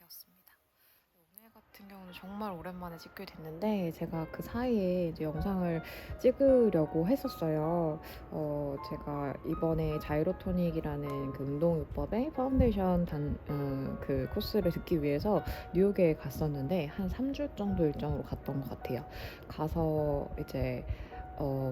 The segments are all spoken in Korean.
되었습니다. 오늘 같은 경우는 정말 오랜만에 찍게 됐는데 제가 그 사이에 이제 영상을 찍으려고 했었어요. 제가 이번에 자이로토닉이라는 그 운동요법의 파운데이션 그 코스를 듣기 위해서 뉴욕에 갔었는데 한 3주 정도 일정으로 갔던 것 같아요. 가서 이제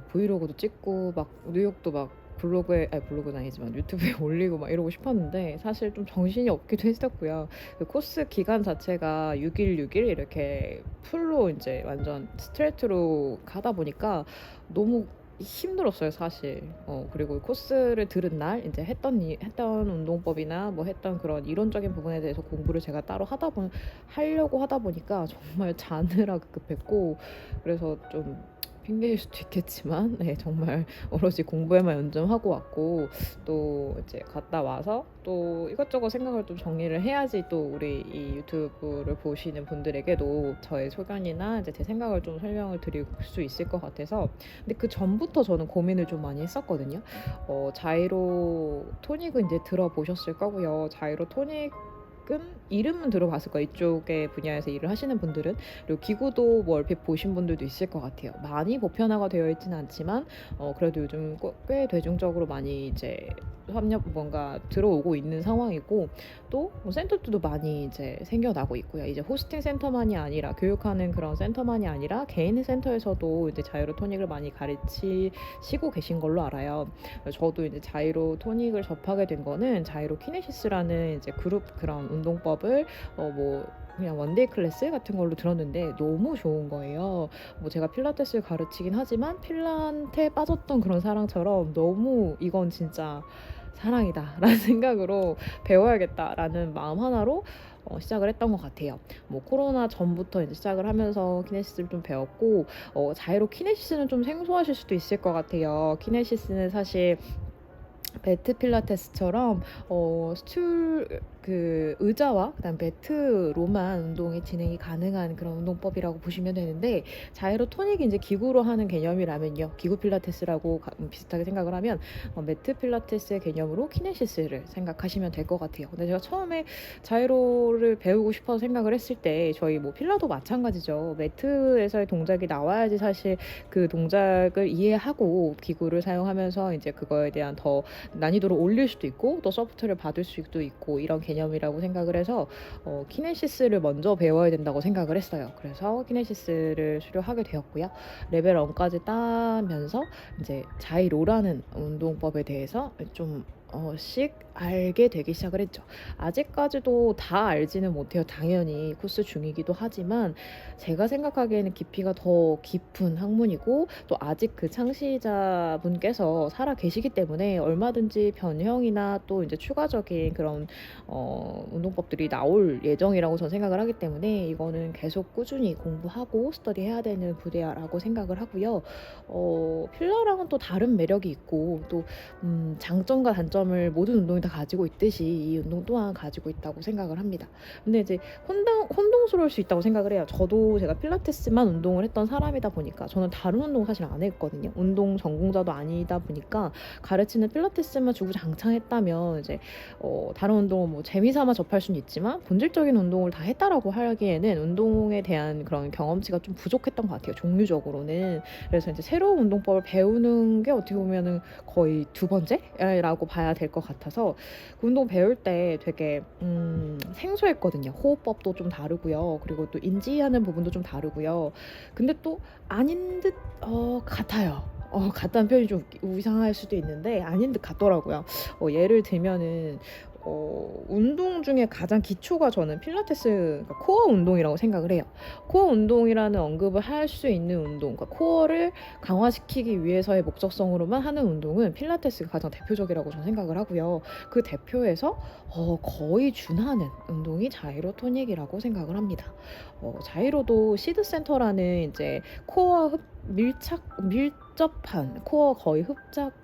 브이로그도 찍고 막 뉴욕도 막 블로그에 아니 블로그는 아니지만 유튜브에 올리고 막 이러고 싶었는데 사실 좀 정신이 없기도 했었고요. 그 코스 기간 자체가 6 일, 6일 이렇게 풀로 인제 완전 스트레이트로 가다 보니까 너무 힘들었어요 사실. 그리고 코스를 들은 날 인제 했던 운동법이나 뭐 했던 그런 이론적인 부분에 대해서 공부를 제가 따로 하려고 하다 보니까 정말 자느라고 급했고, 그래서 좀 핑계일 수도 있겠지만 네 정말 오로지 공부에만 연점하고 왔고, 또 이제 갔다 와서 또 이것저것 생각을 좀 정리를 해야지 또 우리 이 유튜브를 보시는 분들에게도 저의 소견이나 이제 제 생각을 좀 설명을 드릴 수 있을 것 같아서. 근데 그전부터 저는 고민을 좀 많이 했었거든요. 자이로 토닉은 이제 들어보셨을 거고요. 자이로 토닉은 이름은 들어봤을 거예요, 이쪽의 분야에서 일을 하시는 분들은. 그리고 기구도 뭐 얼핏 보신 분들도 있을 것 같아요. 많이 보편화가 되어 있지는 않지만 그래도 요즘 꽤 대중적으로 많이 이제 뭔가 들어오고 있는 상황이고, 또 뭐 센터들도 많이 이제 생겨나고 있고요. 이제 호스팅 센터만이 아니라, 교육하는 그런 센터만이 아니라 개인 센터에서도 이제 자이로 토닉을 많이 가르치시고 계신 걸로 알아요. 저도 이제 자이로 토닉을 접하게 된 거는 자이로 키네시스라는 이제 그룹 그런 운동법을 뭐 그냥 원데이 클래스 같은 걸로 들었는데 너무 좋은 거예요. 뭐 제가 필라테스를 가르치긴 하지만 필란테 빠졌던 그런 사랑처럼 너무 이건 진짜 사랑이다라는 생각으로 배워야겠다라는 마음 하나로 시작을 했던 것 같아요. 뭐 코로나 전부터 이제 시작을 하면서 키네시스를 좀 배웠고, 자이로 키네시스는 좀 생소하실 수도 있을 것 같아요. 키네시스는 사실 매트 필라테스처럼 스툴 그 의자와 그다음 매트로만 운동이 진행이 가능한 그런 운동법이라고 보시면 되는데, 자이로 토닉이 인제 기구로 하는 개념이라면요, 기구 필라테스라고 비슷하게 생각을 하면 매트 필라테스의 개념으로 키네시스를 생각하시면 될 것 같아요. 근데 제가 처음에 자이로를 배우고 싶어서 생각을 했을 때, 저희 뭐 필라도 마찬가지죠. 매트에서의 동작이 나와야지 사실 그 동작을 이해하고 기구를 사용하면서 이제 그거에 대한 더 난이도를 올릴 수도 있고 또 서포트를 받을 수도 있고 이런 개념이라고 생각을 해서 키네시스를 먼저 배워야 된다고 생각을 했어요. 그래서 키네시스를 수료하게 되었고요. 레벨 1까지 따면서 이제 자이로라는 운동법에 대해서 좀 씩 알게 되기 시작을 했죠. 아직까지도 다 알지는 못해요. 당연히 코스 중이기도 하지만 제가 생각하기에는 깊이가 더 깊은 학문이고, 또 아직 그 창시자분께서 살아 계시기 때문에 얼마든지 변형이나 또 이제 추가적인 그런 운동법들이 나올 예정이라고 저는 생각을 하기 때문에 이거는 계속 꾸준히 공부하고 스터디해야 되는 분야라고 생각을 하고요. 필라랑은 또 다른 매력이 있고, 또 장점과 단점을 모든 운동이 다 가지고 있듯이 이 운동 또한 가지고 있다고 생각을 합니다. 근데 이제 혼동스러울 수 있다고 생각을 해요. 저도 제가 필라테스만 운동을 했던 사람이다 보니까, 저는 다른 운동 사실 안 했거든요. 운동 전공자도 아니다 보니까 가르치는 필라테스만 주구장창했다면 이제 다른 운동은 뭐 재미삼아 접할 수는 있지만 본질적인 운동을 다 했다라고 하기에는 운동에 대한 그런 경험치가 좀 부족했던 것 같아요, 종류적으로는. 그래서 이제 새로운 운동법을 배우는 게 어떻게 보면은 거의 두 번째라고 봐야 될 것 같아서, 그 운동 배울 때 되게 생소했거든요. 호흡법도 좀 다르고요. 그리고 또 인지하는 부분도 좀 다르고요. 근데 또 아닌 듯 같아요. 같다는 표현이 좀 이상할 수도 있는데 아닌 듯 같더라고요. 예를 들면은 운동 중에 가장 기초가 저는 필라테스, 그러니까 코어 운동이라고 생각을 해요. 코어 운동이라는 언급을 할 수 있는 운동, 그러니까 코어를 강화시키기 위해서의 목적성으로만 하는 운동은 필라테스가 가장 대표적이라고 저는 생각을 하고요. 그 대표에서 거의 준하는 운동이 자이로 토닉이라고 생각을 합니다. 자이로도 시드 센터라는 이제 코어 밀접한, 코어 거의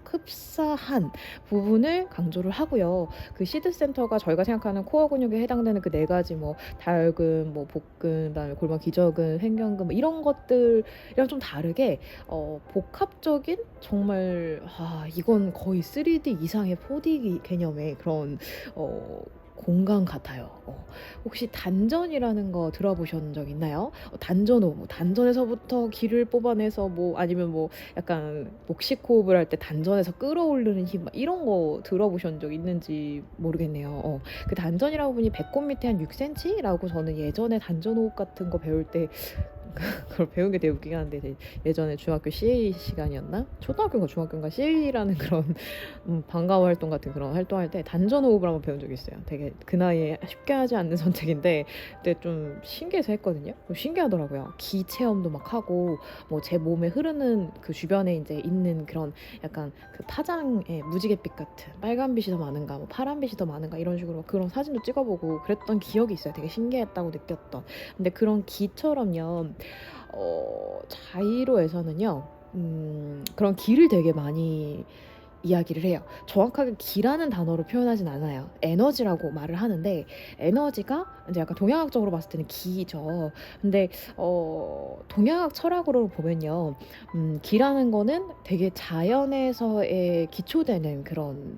흡사한 부분을 강조를 하고요. 그 시드 센터가 저희가 생각하는 코어 근육에 해당되는 그 네 가지, 뭐 다혈근, 뭐 복근, 그다음에 골반 기저근, 생견근, 뭐 이런 것들이랑 좀 다르게 복합적인, 정말 이건 거의 3D 이상의 4D 개념의 그런 어 공간 같아요. 혹시 단전이라는 거 들어보신 적 있나요? 단전호, 뭐 단전에서부터 기를 뽑아내서 뭐 아니면 뭐 약간 복식호흡을 할 때 단전에서 끌어오르는 힘 막 이런 거 들어보신 적 있는지 모르겠네요. 그 단전이라고 보니 배꼽 밑에 한 6cm라고 저는 예전에 단전 호흡 같은 거 배울 때 그걸 배운 게 되게 웃기긴 한데 예전에 중학교 CA 시간이었나? 초등학교인가 중학교인가 CA라는 그런 방과후 활동 같은 그런 활동할 때 단전 호흡을 한번 배운 적이 있어요. 되게 그 나이에 쉽게 하지 않는 선택인데 그때 좀 신기해서 했거든요. 좀 신기하더라고요. 기 체험도 막 하고 뭐 제 몸에 흐르는 그 주변에 이제 있는 그런 약간 그 파장의 무지갯빛 같은 빨간빛이 더 많은가 뭐 파란빛이 더 많은가 이런 식으로 막 그런 사진도 찍어보고 그랬던 기억이 있어요. 되게 신기했다고 느꼈던. 근데 그런 기처럼요. 자이로에서는요. 그런 기를 되게 많이 이야기를 해요. 정확하게 기라는 단어로 표현하진 않아요. 에너지라고 말을 하는데 에너지가 이제 약간 동양학적으로 봤을 때는 기죠. 근데 동양학 철학으로 보면요. 기라는 거는 되게 자연에서의 기초되는 그런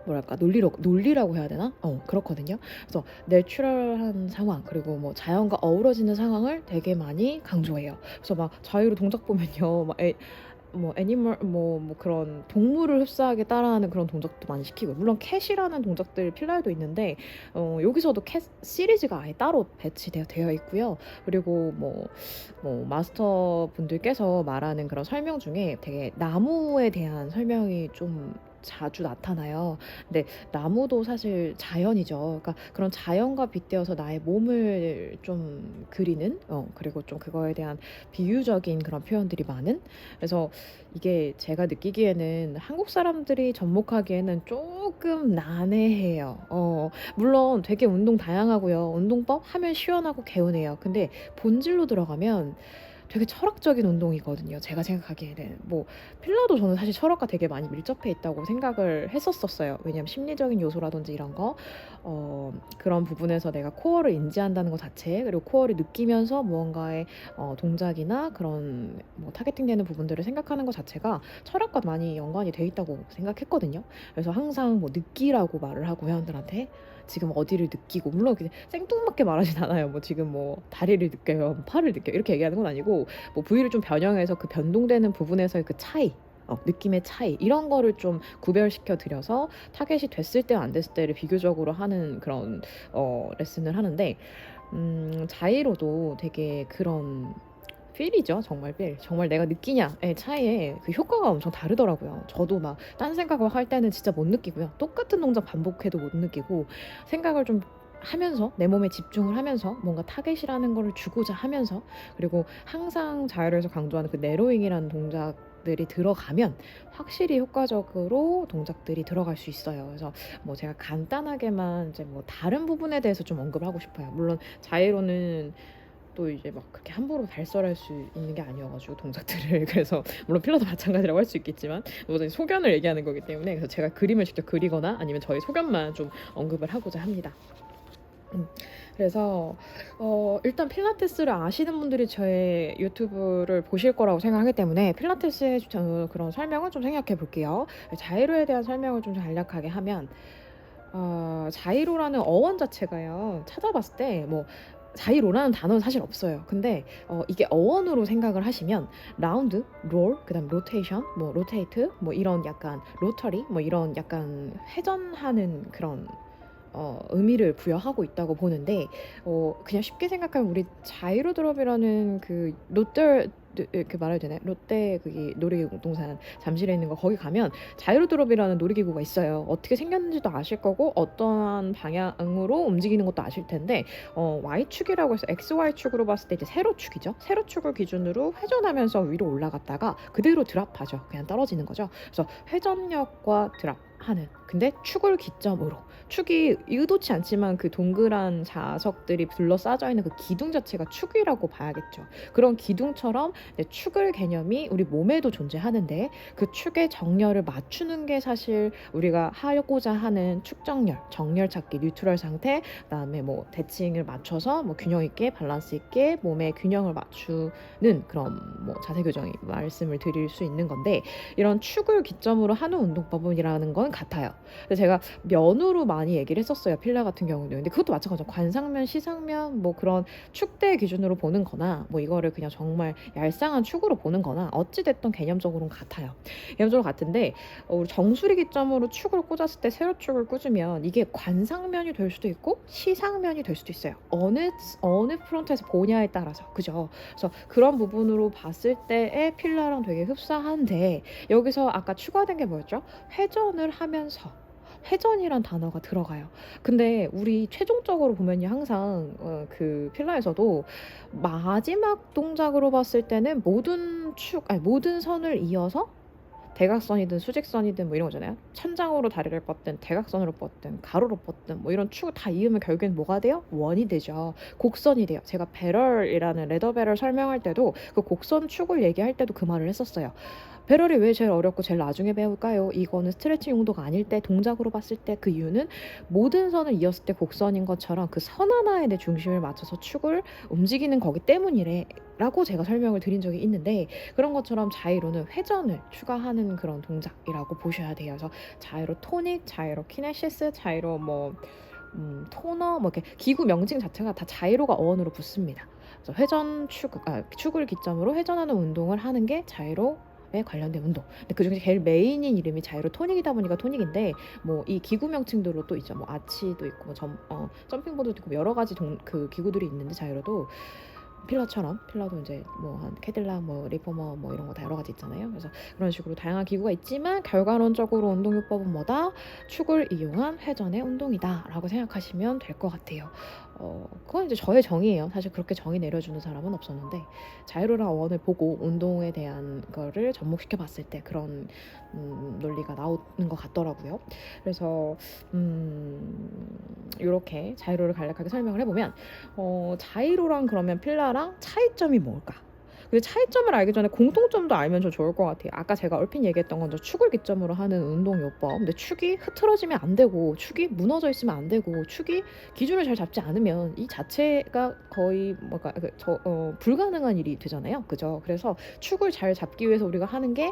뭐랄까 논리라고 해야 되나? 그렇거든요. 그래서 내추럴한 상황 그리고 뭐 자연과 어우러지는 상황을 되게 많이 강조해요. 그래서 막 자유로 동작 보면요, 뭐 애니멀 뭐 그런 동물을 흡사하게 따라하는 그런 동작도 많이 시키고 물론 캣이라는 동작들 필라에도 있는데 여기서도 캣 시리즈가 아예 따로 배치되어 있고요. 그리고 뭐 마스터 분들께서 말하는 그런 설명 중에 되게 나무에 대한 설명이 좀 자주 나타나요. 근데 나무도 사실 자연이죠. 그러니까 그런 자연과 빗대어서 나의 몸을 좀 그리는 그리고 좀 그거에 대한 비유적인 그런 표현들이 많은 그래서 이게 제가 느끼기에는 한국 사람들이 접목하기에는 조금 난해해요. 물론 되게 운동 다양하고요. 운동법 하면 시원하고 개운해요. 근데 본질로 들어가면 되게 철학적인 운동이거든요. 제가 생각하기에는 뭐 필라도 저는 사실 철학과 되게 많이 밀접해 있다고 생각을 했었어요. 왜냐하면 심리적인 요소라든지 이런 거 그런 부분에서 내가 코어를 인지한다는 것 자체 그리고 코어를 느끼면서 무언가의 동작이나 그런 뭐 타겟팅되는 부분들을 생각하는 것 자체가 철학과 많이 연관이 돼 있다고 생각했거든요. 그래서 항상 뭐 느끼라고 말을 하고 회원들한테 지금 어디를 느끼고 물론 그냥 생뚱맞게 말하진 않아요. 뭐 지금 뭐 다리를 느껴요, 뭐 팔을 느껴요 이렇게 얘기하는 건 아니고 뭐 부위를 좀 변형해서 그 변동되는 부분에서의 그 차이 느낌의 차이 이런 거를 좀 구별시켜 드려서 타겟이 됐을 때 안 됐을 때를 비교적으로 하는 그런 레슨을 하는데 자이로도 되게 그런 필이죠. 정말 필. 정말 내가 느끼냐의 차이에 그 효과가 엄청 다르더라고요. 저도 막 딴 생각을 할 때는 진짜 못 느끼고요. 똑같은 동작 반복해도 못 느끼고 생각을 좀 하면서 내 몸에 집중을 하면서 뭔가 타겟이라는 거를 주고자 하면서 그리고 항상 자유로에서 강조하는 그 내로잉이라는 동작들이 들어가면 확실히 효과적으로 동작들이 들어갈 수 있어요. 그래서 뭐 제가 간단하게만 이제 뭐 다른 부분에 대해서 좀 언급을 하고 싶어요. 물론 자이로는 또 이제 막 그렇게 함부로 발설할 수 있는 게 아니어가지고 동작들을 그래서 물론 필라도 마찬가지라고 할 수 있겠지만 모든 소견을 얘기하는 거기 때문에 그래서 제가 그림을 직접 그리거나 아니면 저의 소견만 좀 언급을 하고자 합니다. 그래서 일단 필라테스를 아시는 분들이 저의 유튜브를 보실 거라고 생각하기 때문에 필라테스의 그런 설명을 좀 생략해 볼게요. 자이로에 대한 설명을 좀 간략하게 하면 자이로라는 어원 자체가요. 찾아봤을 때 뭐 자이로라는 단어는 사실 없어요. 근데 이게 어원으로 생각을 하시면 라운드, 롤, 그다음 로테이션, 뭐 로테이트, 뭐 이런 약간 로터리, 뭐 이런 약간 회전하는 그런 의미를 부여하고 있다고 보는데 그냥 쉽게 생각하면 우리 자이로 드롭이라는 그 롯데 이렇게 말해도 되나요? 롯데 그게 놀이동산 잠실에 있는 거 거기 가면 자이로 드롭이라는 놀이기구가 있어요. 어떻게 생겼는지도 아실 거고 어떠한 방향으로 움직이는 것도 아실 텐데 Y축이라고 해서 XY축으로 봤을 때 이제 세로축이죠. 세로축을 기준으로 회전하면서 위로 올라갔다가 그대로 드랍하죠. 그냥 떨어지는 거죠. 그래서 회전력과 드랍 하는 근데 축을 기점으로 축이 의도치 않지만 그 동그란 자석들이 둘러싸져 있는 그 기둥 자체가 축이라고 봐야겠죠. 그런 기둥처럼 축을 개념이 우리 몸에도 존재하는데 그 축의 정렬을 맞추는 게 사실 우리가 하고자 하는 축정렬, 정렬 찾기, 뉴트럴 상태, 그다음에 뭐 대칭을 맞춰서 뭐 균형 있게 밸런스 있게 몸의 균형을 맞추는 그런 뭐 자세 교정이 말씀을 드릴 수 있는 건데 이런 축을 기점으로 하는 운동법이라는 건 느낌은 같아요. 근데 제가 면으로 많이 얘기를 했었어요, 필라 같은 경우는. 근데 그것도 마찬가지죠. 관상면, 시상면 뭐 그런 축대 기준으로 보는 거나 뭐 이거를 그냥 정말 얄쌍한 축으로 보는 거나 어찌 됐든 개념적으로는 같아요. 개념적으로 같은데 우리 정수리 기점으로 축을 꽂았을 때 세로축을 꽂으면 이게 관상면이 될 수도 있고 시상면이 될 수도 있어요. 어느 프론트에서 보냐에 따라서. 그죠? 그래서 그런 부분으로 봤을 때의 필라랑 되게 흡사한데 여기서 아까 추가된 게 뭐였죠? 회전을 하면서 회전이란 단어가 들어가요. 근데 우리 최종적으로 보면요, 항상 그 필라에서도 마지막 동작으로 봤을 때는 모든 선을 이어서 대각선이든 수직선이든 뭐 이런 거잖아요. 천장으로 다리를 뻗든 대각선으로 뻗든 가로로 뻗든 뭐 이런 축을 다 이으면 결국엔 뭐가 돼요? 원이 되죠. 곡선이 돼요. 제가 배럴이라는 레더 배럴 설명할 때도 그 곡선 축을 얘기할 때도 그 말을 했었어요. 배럴이 왜 제일 어렵고 제일 나중에 배울까요? 이거는 스트레칭 용도가 아닐 때 동작으로 봤을 때 그 이유는 모든 선을 이었을 때 곡선인 것처럼 그 선 하나에 내 중심을 맞춰서 축을 움직이는 거기 때문이래 라고 제가 설명을 드린 적이 있는데 그런 것처럼 자이로는 회전을 추가하는 그런 동작이라고 보셔야 돼요. 그래서 자이로 토닉, 자이로 키네시스, 자이로 뭐 토너 뭐 이렇게 기구 명칭 자체가 다 자이로가 어원으로 붙습니다. 그래서 축을 기점으로 회전하는 운동을 하는 게 자이로에 관련된 운동. 근데 그중에 제일 메인인 이름이 자이로 토닉이다 보니까 토닉인데 뭐 이 기구 명칭들로 또 있죠. 뭐 아치도 있고 뭐 점핑보드도 있고 뭐 여러 가지 그 기구들이 있는데 자이로도 필라도 이제 뭐 한 캐딜락 뭐 리포머 뭐 이런 거 다 여러 가지 있잖아요. 그래서 그런 식으로 다양한 기구가 있지만 결과론적으로 운동요법은 뭐다? 축을 이용한 회전의 운동이다라고 생각하시면 될 것 같아요. 그건 이제 저의 정의예요. 사실 그렇게 정의 내려주는 사람은 없었는데 자이로랑 어원을 보고 운동에 대한 거를 접목시켜 봤을 때 그런 논리가 나오는 것 같더라고요. 그래서 이렇게 자이로를 간략하게 설명을 해보면 자이로랑 그러면 필라랑 차이점이 뭘까? 근데 차이점을 알기 전에 공통점도 알면 좀 좋을 것 같아요. 아까 제가 얼핏 얘기했던 건 저 축을 기점으로 하는 운동요법. 근데 축이 흐트러지면 안 되고 축이 무너져 있으면 안 되고 축이 기준을 잘 잡지 않으면 이 자체가 거의 뭐가 불가능한 일이 되잖아요. 그죠? 그래서 축을 잘 잡기 위해서 우리가 하는 게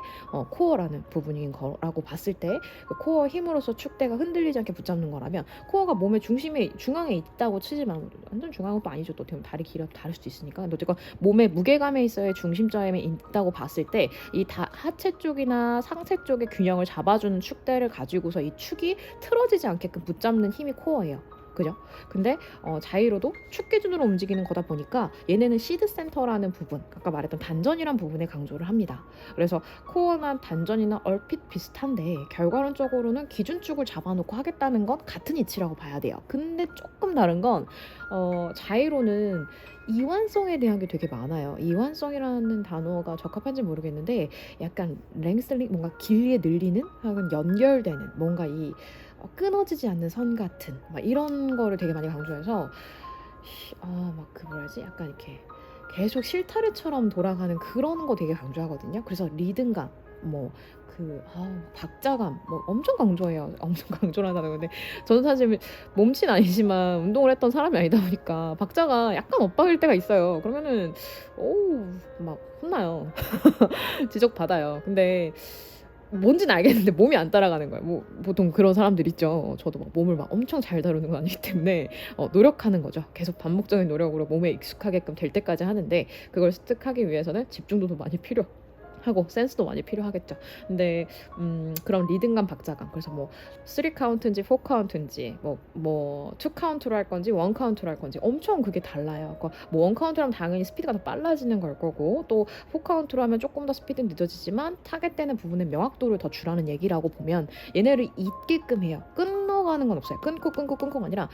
코어라는 부분인 거라고 봤을 때 그 코어 힘으로써 축대가 흔들리지 않게 붙잡는 거라면 코어가 몸의 중앙에 있다고 치지만 완전 중앙은 또 아니죠. 또 다리 길어도 다를 수도 있으니까. 근데 어쨌건 몸의 무게감에 있어야 중심점에 있다고 봤을 때 이 하체 쪽이나 상체 쪽의 균형을 잡아주는 축대를 가지고서 이 축이 틀어지지 않게끔 붙잡는 힘이 코어예요. 그죠? 근데 자이로도 축 기준으로 움직이는 거다 보니까 얘네는 시드 센터라는 부분, 아까 말했던 단전이란 부분에 강조를 합니다. 그래서 코어나 단전이나 얼핏 비슷한데 결과론적으로는 기준축을 잡아놓고 하겠다는 건 같은 이치라고 봐야 돼요. 근데 조금 다른 건 자이로는 이완성에 대한 게 되게 많아요. 이완성이라는 단어가 적합한지 모르겠는데 약간 랭슬링 뭔가 길게 늘리는 혹은 연결되는 뭔가 이 끊어지지 않는 선 같은 막 이런 거를 되게 많이 강조해서 막 그 뭐라지 약간 이렇게 계속 실타래처럼 돌아가는 그런 거 되게 강조하거든요. 그래서 리듬감 뭐 박자감 뭐 엄청 강조해요. 엄청 강조를 하다는 건데 저는 사실 몸치는 아니지만 운동을 했던 사람이 아니다 보니까 박자가 약간 엇박일 때가 있어요. 그러면은 막 혼나요. 지적받아요. 근데 뭔지는 알겠는데 몸이 안 따라가는 거예요. 뭐 보통 그런 사람들 있죠. 저도 막 몸을 막 엄청 잘 다루는 건 아니기 때문에 노력하는 거죠. 계속 반복적인 노력으로 몸에 익숙하게끔 될 때까지 하는데 그걸 습득하기 위해서는 집중도도 많이 필요하고 센스도 많이 필요하겠죠. 근데 그런 리듬감, 박자감. 그래서 뭐 3카운트인지 4카운트인지 뭐 2카운트로 할 건지 1카운트로 할 건지 엄청 그게 달라요. 그러니까 뭐 1카운트로 하면 당연히 스피드가 더 빨라지는 걸 거고 또 4카운트로 하면 조금 더 스피드는 늦어지지만 타겟되는 부분의 명확도를 더 주라는 얘기라고 보면 얘네를 잊게끔 해요. 끊어가는 건 없어요. 끊고가 아니라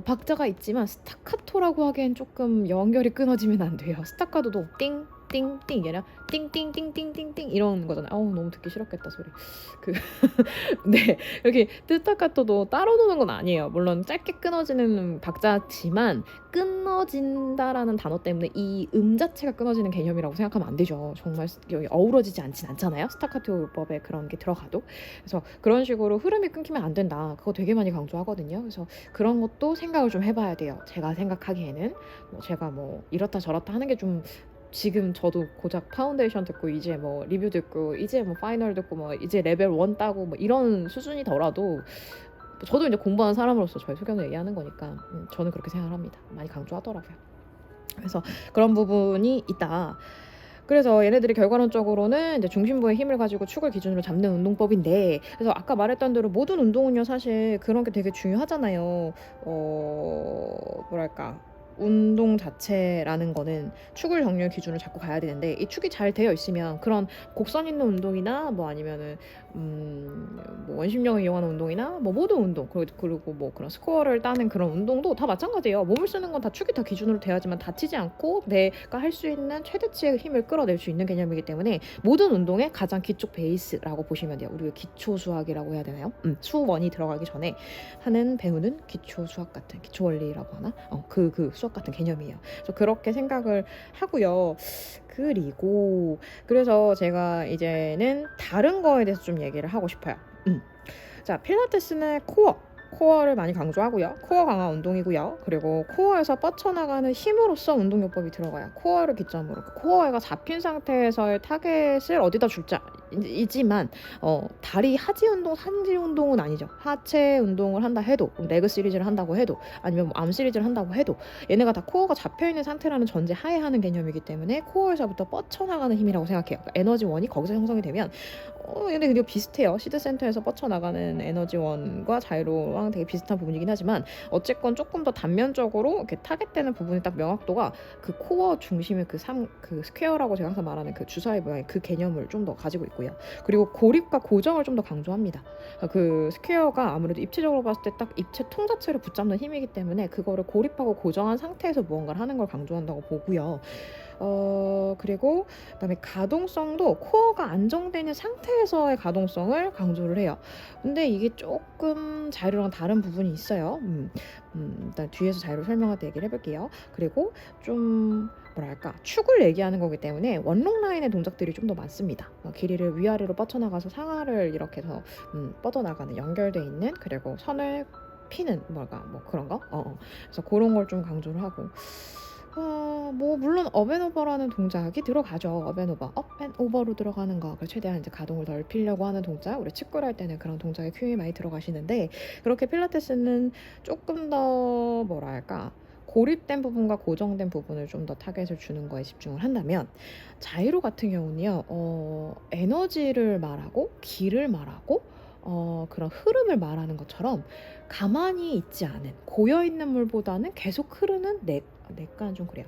박자가 있지만 스타카토라고 하기엔 조금 연결이 끊어지면 안 돼요. 스타카토도 띵띵띵 이게 아니라 띵띵띵띵띵띵 이런 거잖아요. 너무 듣기 싫었겠다 소리. 네, 여기 스타카토도 따로 노는 건 아니에요. 물론 짧게 끊어지는 박자지만 끊어진다라는 단어 때문에 이 자체가 끊어지는 개념이라고 생각하면 안 되죠. 정말 여기 어우러지지 않잖아요. 스타카토 요법에 그런 게 들어가도. 그래서 그런 식으로 흐름이 끊기면 안 된다. 그거 되게 많이 강조하거든요. 그래서 그런 것도 생각을 좀 해봐야 돼요. 제가 생각하기에는 제가 뭐 이렇다 저렇다 하는 게 좀 지금 저도 고작 파운데이션 듣고 이제 뭐 리뷰 듣고 이제 뭐 파이널 듣고 뭐 이제 레벨 1 따고 뭐 이런 수준이더라도 저도 이제 공부하는 사람으로서 저의 소견을 얘기하는 거니까 저는 그렇게 생각을 합니다. 많이 강조하더라고요. 그래서 그런 부분이 있다. 그래서 얘네들이 결과론적으로는 이제 중심부의 힘을 가지고 축을 기준으로 잡는 운동법인데, 그래서 아까 말했던 대로 모든 운동은요 사실 그런 게 되게 중요하잖아요. 뭐랄까, 운동 자체라는 거는 축을 정렬 기준으로 잡고 가야 되는데, 이 축이 잘 되어 있으면 그런 곡선 있는 운동이나 뭐 아니면은 뭐 원심력을 이용하는 운동이나 뭐 모든 운동, 그리고 뭐 그런 스코어를 따는 그런 운동도 다 마찬가지예요. 몸을 쓰는 건 다 축이 다 기준으로 돼야지만 다치지 않고 내가 할 수 있는 최대치의 힘을 끌어낼 수 있는 개념이기 때문에 모든 운동의 가장 기초 베이스라고 보시면 돼요. 우리가 기초 수학이라고 해야 되나요? 수원이 들어가기 전에 하는 배우는 기초 수학 같은, 기초 원리라고 하나? 그 수학 같은 개념이에요. 그래서 그렇게 생각을 하고요. 그리고 그래서 제가 이제는 다른 거에 대해서 좀 얘기를 하고 싶어요. 자, 필라테스는 코어를 많이 강조하고요. 코어 강화 운동이고요. 그리고 코어에서 뻗쳐나가는 힘으로써 운동요법이 들어가요. 코어를 기점으로. 코어가 잡힌 상태에서의 타겟을 어디다 줄자 이지만 다리 하지 운동, 상지 운동은 아니죠. 하체 운동을 한다 해도, 레그 시리즈를 한다고 해도, 아니면 뭐암 시리즈를 한다고 해도 얘네가 다 코어가 잡혀있는 상태라는 전제 하에 하는 개념이기 때문에 코어에서부터 뻗쳐나가는 힘이라고 생각해요. 그러니까 에너지원이 거기서 형성이 되면 근데 그게 비슷해요. 시드센터에서 뻗쳐나가는 에너지원과 자이로랑 되게 비슷한 부분이긴 하지만 어쨌건 조금 더 단면적으로 이렇게 타겟되는 부분이 딱 명확도가 그 코어 중심의 그 스퀘어라고 제가 항상 말하는 그 주사위 모양의 그 개념을 좀 더 가지고 있고요. 그리고 고립과 고정을 좀 더 강조합니다. 그 스퀘어가 아무래도 입체적으로 봤을 때 딱 입체 통 자체를 붙잡는 힘이기 때문에 그거를 고립하고 고정한 상태에서 무언가를 하는 걸 강조한다고 보고요. 그리고 그다음에 가동성도 코어가 안정되는 상태에서의 가동성을 강조를 해요. 근데 이게 조금 자이로랑 다른 부분이 있어요. 일단 뒤에서 자이로 설명할 때 얘기를 해볼게요. 그리고 좀 뭐랄까, 축을 얘기하는 거기 때문에 원롱 라인의 동작들이 좀 더 많습니다. 길이를 위아래로 뻗쳐나가서 상하를 이렇게 해서 뻗어나가는, 연결돼 있는, 그리고 선을 피는 뭐 그런 거. 그래서 그런 걸 좀 강조를 하고. 뭐 물론 업앤오버라는 동작이 들어가죠. 업앤오버, 업앤오버로 들어가는 거. 최대한 이제 가동을 넓히려고 하는 동작. 우리 축구를 할 때는 그런 동작에 큐이 많이 들어가시는데, 그렇게 필라테스는 조금 더 뭐랄까, 고립된 부분과 고정된 부분을 좀 더 타겟을 주는 거에 집중을 한다면, 자이로 같은 경우는요, 에너지를 말하고 길을 말하고 그런 흐름을 말하는 것처럼 가만히 있지 않은, 고여있는 물보다는 계속 흐르는 내과는 좀 그래요.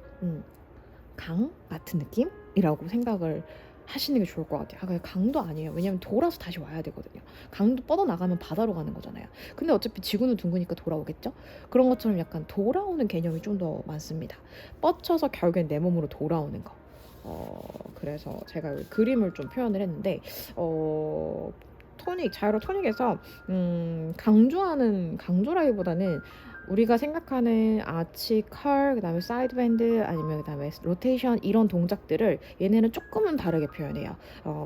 강 같은 느낌이라고 생각을 하시는 게 좋을 것 같아요. 그냥 강도 아니에요. 왜냐면 돌아서 다시 와야 되거든요. 강도 뻗어나가면 바다로 가는 거잖아요. 근데 어차피 지구는 둥그니까 돌아오겠죠? 그런 것처럼 약간 돌아오는 개념이 좀 더 많습니다. 뻗쳐서 결국엔 내 몸으로 돌아오는 거. 그래서 제가 여기 그림을 좀 표현을 했는데, 자이로 토닉에서 강조라기보다는 우리가 생각하는 아치, 컬, 그다음에 사이드 밴드, 아니면 그다음에 로테이션, 이런 동작들을 얘네는 조금은 다르게 표현해요.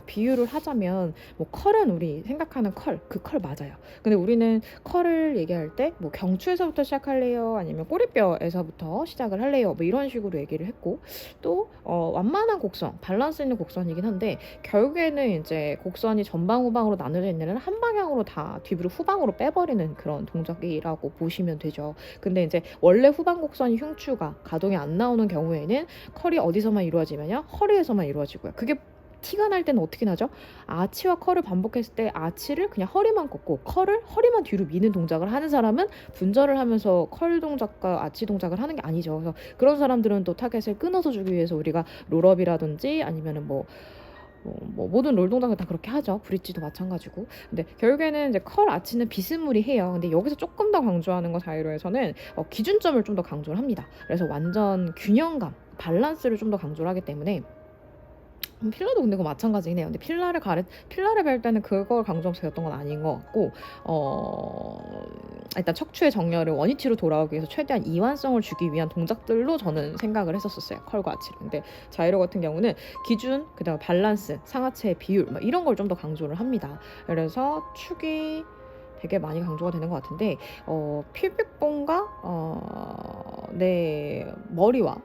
비유를 하자면 뭐 컬은 우리 생각하는 그 컬 맞아요. 근데 우리는 컬을 얘기할 때 뭐 경추에서부터 시작할래요? 아니면 꼬리뼈에서부터 시작을 할래요? 뭐 이런 식으로 얘기를 했고, 또 완만한 곡선, 밸런스 있는 곡선이긴 한데 결국에는 이제 곡선이 전방 후방으로 나눠져 있는 한 방향으로 다 뒤로 후방으로 빼버리는 그런 동작이라고 보시면 되죠. 근데 이제 원래 후방 곡선이 흉추가 가동이 안 나오는 경우에는 컬이 어디서만 이루어지면요, 허리에서만 이루어지고요. 그게 티가 날 때는 어떻게 나죠? 아치와 컬을 반복했을 때 아치를 그냥 허리만 꺾고 컬을 허리만 뒤로 미는 동작을 하는 사람은 분절을 하면서 컬 동작과 아치 동작을 하는 게 아니죠. 그래서 그런 사람들은 또 타겟을 끊어서 주기 위해서 우리가 롤업이라든지 아니면은 뭐 모든 롤 동작을 다 그렇게 하죠. 브릿지도 마찬가지고. 근데 결국에는 이제 컬 아치는 비스무리해요. 근데 여기서 조금 더 강조하는 거, 자이로에서는 기준점을 좀 더 강조를 합니다. 그래서 완전 균형감, 밸런스를 좀 더 강조를 하기 때문에 필라도 근데 그거 마찬가지긴 해요. 근데 필라를 배울 때는 그걸 강조하면서 배웠던 건 아닌 것 같고, 일단 척추의 정렬을 원위치로 돌아오기 위해서 최대한 이완성을 주기 위한 동작들로 저는 생각을 했었어요. 컬과 아치를. 근데 자이로 같은 경우는 기준, 그다음 밸런스, 상하체의 비율, 이런 걸 좀 더 강조를 합니다. 그래서 축이 되게 많이 강조가 되는 것 같은데, 필백본과 내 머리와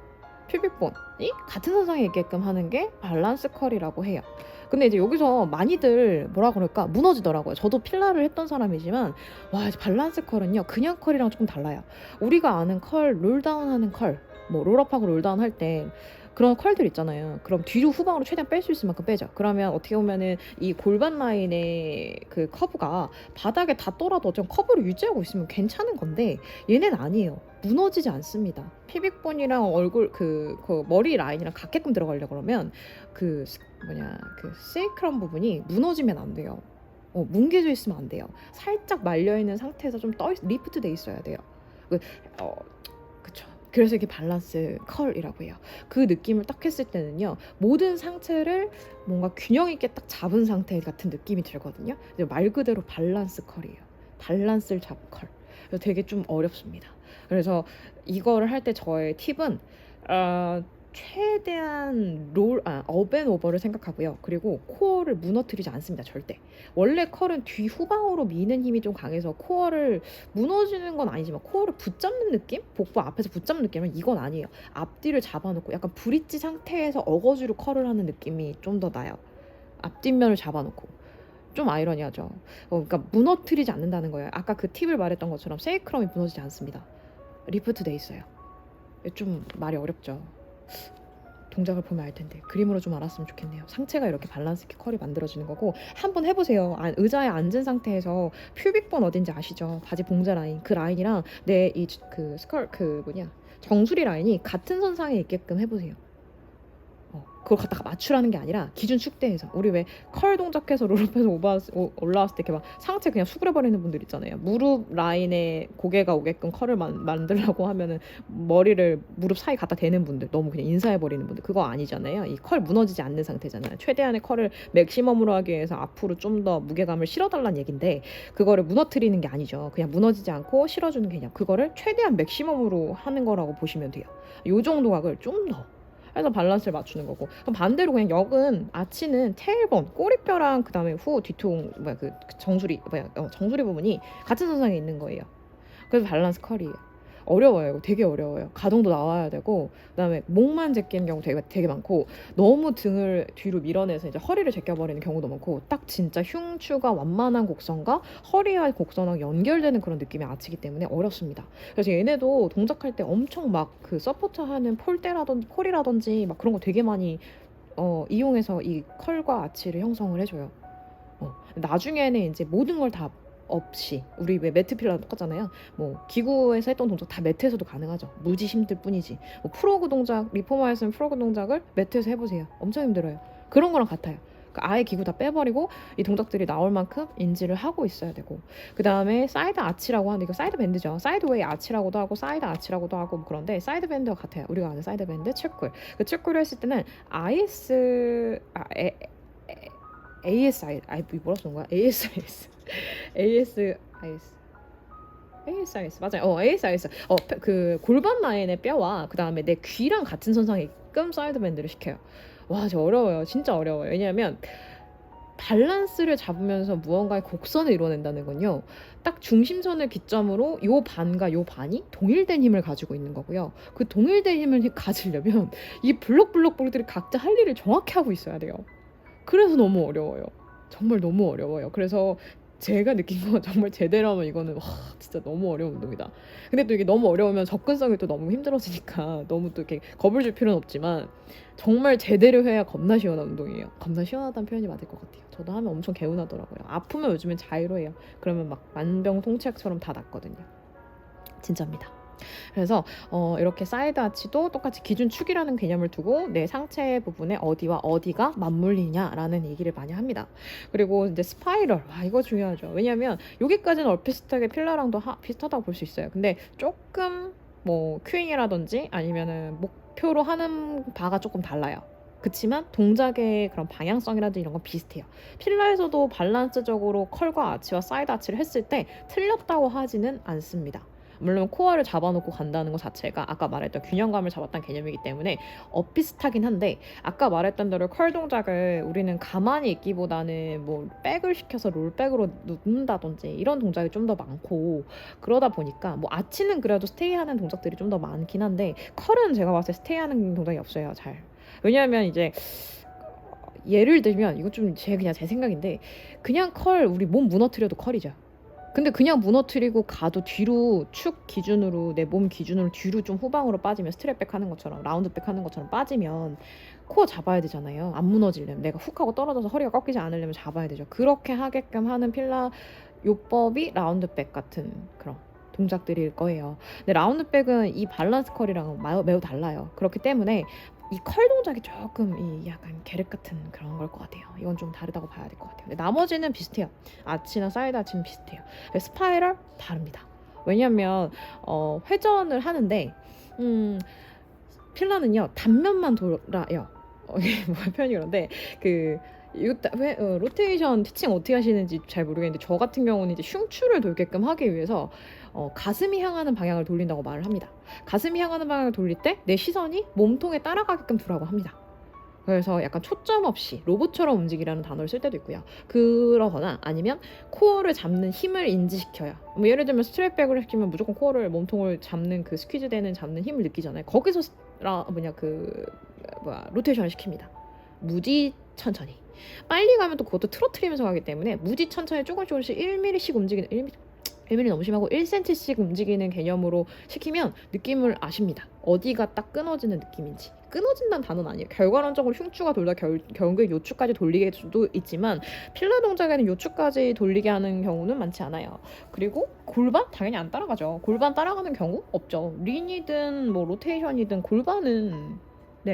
퓨빅본이 같은 선상에 있게끔 하는 게 밸런스 컬이라고 해요. 근데 이제 여기서 많이들 뭐라 그럴까 무너지더라고요. 저도 필라를 했던 사람이지만 와 밸런스 컬은요 그냥 컬이랑 조금 달라요. 우리가 아는 컬 롤다운하는 컬, 뭐 롤업하고 롤다운 할 때 그런 컬들 있잖아요. 그럼 뒤로 후방으로 최대한 뺄 수 있을 만큼 빼죠. 그러면 어떻게 보면은 이 골반 라인의 그 커브가 바닥에 닿더라도 어쨌든 커브를 유지하고 있으면 괜찮은 건데 얘네는 아니에요. 무너지지 않습니다. 피빅본이랑 얼굴 그 머리 라인이랑 같게끔 들어가려고 그러면 그 그 세이크럼 부분이 무너지면 안 돼요. 뭉개져 있으면 안 돼요. 살짝 말려 있는 상태에서 좀 리프트 돼 있어야 돼요. 그, 어, 그쵸. 그래서 이게 밸런스 컬이라고 해요. 그 느낌을 딱 했을 때는요, 모든 상체를 뭔가 균형 있게 딱 잡은 상태 같은 느낌이 들거든요. 말 그대로 밸런스 컬이에요. 밸런스를 잡은 컬. 그래서 되게 좀 어렵습니다. 그래서 이거를 할 때 저의 팁은 최대한 업앤오버를 생각하고요. 그리고 코어를 무너뜨리지 않습니다. 절대. 원래 컬은 뒤 후방으로 미는 힘이 좀 강해서 코어를 무너지는 건 아니지만 코어를 붙잡는 느낌? 복부 앞에서 붙잡는 느낌은 이건 아니에요. 앞뒤를 잡아놓고 약간 브릿지 상태에서 어거지로 컬을 하는 느낌이 좀 더 나요. 앞뒷면을 잡아놓고. 좀 아이러니하죠. 그러니까 무너뜨리지 않는다는 거예요. 아까 그 팁을 말했던 것처럼 세이크럼이 무너지지 않습니다. 리프트 돼 있어요. 좀 말이 어렵죠. 동작을 보면 알 텐데 그림으로 좀 알았으면 좋겠네요. 상체가 이렇게 밸런스 있게 컬이 만들어지는 거고 한번 해보세요. 의자에 앉은 상태에서 퓨빅본 어딘지 아시죠? 바지 봉제 라인 그 라인이랑 내 이 그 정수리 라인이 같은 선상에 있게끔 해보세요. 그걸 갖다가 맞추라는 게 아니라 기준 축대에서 우리 왜 컬 동작해서 롤업해서 올라왔을 때 이렇게 막 상체 그냥 수그려버리는 분들 있잖아요. 무릎 라인에 고개가 오게끔 컬을 만들려고 하면은 머리를 무릎 사이 갖다 대는 분들, 너무 그냥 인사해버리는 분들, 그거 아니잖아요. 이 컬 무너지지 않는 상태잖아요. 최대한의 컬을 맥시멈으로 하기 위해서 앞으로 좀 더 무게감을 실어달라는 얘긴데 그거를 무너뜨리는 게 아니죠. 그냥 무너지지 않고 실어주는 개념, 그거를 최대한 맥시멈으로 하는 거라고 보시면 돼요. 요 정도 각을 좀 더 해서 밸런스를 맞추는 거고, 그럼 반대로 그냥 역은 아치는 테일본 꼬리뼈랑 그 다음에 후 뒤통 정수리 정수리 부분이 같은 선상에 있는 거예요. 그래서 밸런스 컬이에요. 어려워요. 이거 되게 어려워요. 가동도 나와야 되고 그다음에 목만 제끼는 경우 되게 많고, 너무 등을 뒤로 밀어내서 이제 허리를 제껴버리는 경우도 많고, 딱 진짜 흉추가 완만한 곡선과 허리와 곡선하고 연결되는 그런 느낌의 아치기 때문에 어렵습니다. 그래서 얘네도 동작할 때 엄청 막 그 서포트하는 폴이라든지 막 그런 거 되게 많이 이용해서 이 컬과 아치를 형성을 해줘요. 나중에는 이제 모든 걸 다 없이, 우리 왜 매트 필라랑 똑같잖아요. 뭐 기구에서 했던 동작 다 매트에서도 가능하죠. 무지 힘들 뿐이지. 뭐 프로그 동작, 리포머에서는 프로그 동작을 매트에서 해보세요. 엄청 힘들어요. 그런 거랑 같아요. 아예 기구 다 빼버리고 이 동작들이 나올 만큼 인지를 하고 있어야 되고, 그 다음에 사이드 아치라고 하는데 이거 사이드 밴드죠. 사이드웨이 아치라고도 하고 사이드 아치라고도 하고 그런데 사이드 밴드와 같아요. 우리가 아는 사이드 밴드 츠쿨. 그 츠쿨을 했을 때는 ASI, 뭐라 쓰는 거야? ASIS. ASIS 맞아요. ASIS. 그 골반 라인의 뼈와 그 다음에 내 귀랑 같은 선상에 있게끔 사이드 밴드를 시켜요. 와, 저 어려워요. 진짜 어려워요. 왜냐하면 밸런스를 잡으면서 무언가의 곡선을 이루어낸다는 건요, 딱 중심선을 기점으로 요 반과 요 반이 동일된 힘을 가지고 있는 거고요. 그 동일된 힘을 가지려면 이 블록들이 각자 할 일을 정확히 하고 있어야 돼요. 그래서 너무 어려워요. 정말 너무 어려워요. 그래서 제가 느낀 건 정말 제대로 하면 이거는 와 진짜 너무 어려운 운동이다. 근데 또 이게 너무 어려우면 접근성이 또 너무 힘들어지니까 너무 또 이렇게 겁을 줄 필요는 없지만 정말 제대로 해야 겁나 시원한 운동이에요. 겁나 시원하다는 표현이 맞을 것 같아요. 저도 하면 엄청 개운하더라고요. 아프면 요즘엔 자유로해요. 그러면 막 만병통치약처럼 다 낫거든요. 진짜입니다. 그래서 이렇게 사이드 아치도 똑같이 기준축이라는 개념을 두고 내 상체 부분에 어디와 어디가 맞물리냐라는 얘기를 많이 합니다. 그리고 이제 스파이럴, 이거 중요하죠. 왜냐하면 여기까지는 얼핏비슷하게 필라랑도 비슷하다고 볼 수 있어요. 근데 조금 뭐 큐잉이라든지 아니면은 목표로 하는 바가 조금 달라요. 그치만 동작의 그런 방향성이라든지 이런 건 비슷해요. 필라에서도 밸런스적으로 컬과 아치와 사이드 아치를 했을 때 틀렸다고 하지는 않습니다. 물론 코어를 잡아놓고 간다는 것 자체가 아까 말했던 균형감을 잡았다는 개념이기 때문에 비슷하긴 한데, 아까 말했던 대로 컬 동작을 우리는 가만히 있기보다는 뭐 백을 시켜서 롤백으로 눕는다든지 이런 동작이 좀 더 많고, 그러다 보니까 뭐 아치는 그래도 스테이하는 동작들이 좀 더 많긴 한데 컬은 제가 봤을 때 스테이하는 동작이 없어요, 잘. 왜냐하면 이제 예를 들면 이거 좀 그냥 제 생각인데, 그냥 컬 우리 몸 무너뜨려도 컬이죠. 근데 그냥 무너뜨리고 가도 뒤로 축 기준으로, 내 몸 기준으로 뒤로 좀 후방으로 빠지면, 스트랩백 하는 것처럼 라운드백 하는 것처럼 빠지면 코어 잡아야 되잖아요. 안 무너지려면, 내가 훅 하고 떨어져서 허리가 꺾이지 않으려면 잡아야 되죠. 그렇게 하게끔 하는 필라 요법이 라운드백 같은 그런 동작들일 거예요. 근데 라운드백은 이 밸런스 컬이랑 매우 달라요. 그렇기 때문에 이 컬 동작이 조금 이 약간 계륵 같은 그런 걸 것 같아요. 이건 좀 다르다고 봐야 될 것 같아요. 근데 나머지는 비슷해요. 아치나 사이드 아치는 비슷해요. 스파이럴 다릅니다. 왜냐면 회전을 하는데 필라는요 단면만 돌아요. 이게 뭐 표현이 그런데 로테이션 티칭 어떻게 하시는지 잘 모르겠는데, 저 같은 경우는 이제 흉추를 돌게끔 하기 위해서 가슴이 향하는 방향을 돌린다고 말을 합니다. 가슴이 향하는 방향을 돌릴 때 내 시선이 몸통에 따라가게끔 두라고 합니다. 그래서 약간 초점 없이 로봇처럼 움직이라는 단어를 쓸 때도 있고요. 그러거나 아니면 코어를 잡는 힘을 인지시켜요. 뭐 예를 들면 스트랩백을 시키면 무조건 코어를, 몸통을 잡는 그 스퀴즈 되는 잡는 힘을 느끼잖아요. 거기서 로테이션을 시킵니다. 무지 천천히. 빨리 가면 또 그것도 틀어트리면서 가기 때문에 무지 천천히 조금씩 1mm씩 움직이는, 1mm 너무 심하고 1cm씩 움직이는 개념으로 시키면 느낌을 아십니다. 어디가 딱 끊어지는 느낌인지. 끊어진다는 단어는 아니에요. 결과론적으로 흉추가 돌다 결국에 요추까지 돌리게 수도 있지만, 필라 동작에는 요추까지 돌리게 하는 경우는 많지 않아요. 그리고 골반? 당연히 안 따라가죠. 골반 따라가는 경우 없죠. 린이든 뭐 로테이션이든 골반은